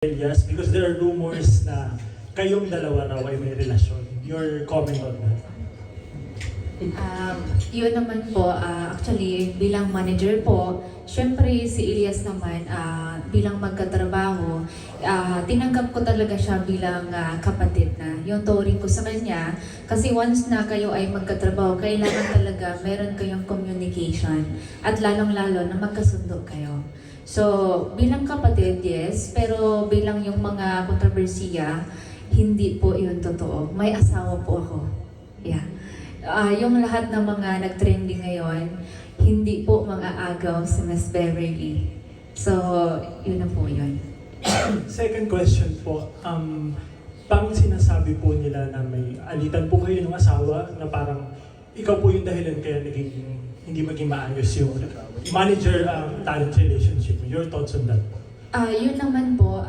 Yes, because there are rumors na kayong dalawa raw ay may relasyon. Your comment on that? Yun naman po, actually bilang manager po, syempre si Elias naman bilang magkatrabaho, tinanggap ko talaga siya bilang kapatid na. Yung turing ko sa kanya, kasi once na kayo ay magkatrabaho, kailangan talaga meron kayong communication at lalong-lalo na magkasundo kayo. So, bilang kapatid, yes, pero bilang yung mga kontrobersiya, hindi po yun totoo. May asawa po ako. Yeah. Yung lahat ng mga nag-trending ngayon, hindi po mga agaw si Miss Beverly. So, yun na po yun. Second question po, parang sinasabi po nila na may alitan po kayo ng asawa na parang ikaw po yung dahilan kaya hindi maging maayos yung manager-talent relationship. Your thoughts on that? Yun naman po,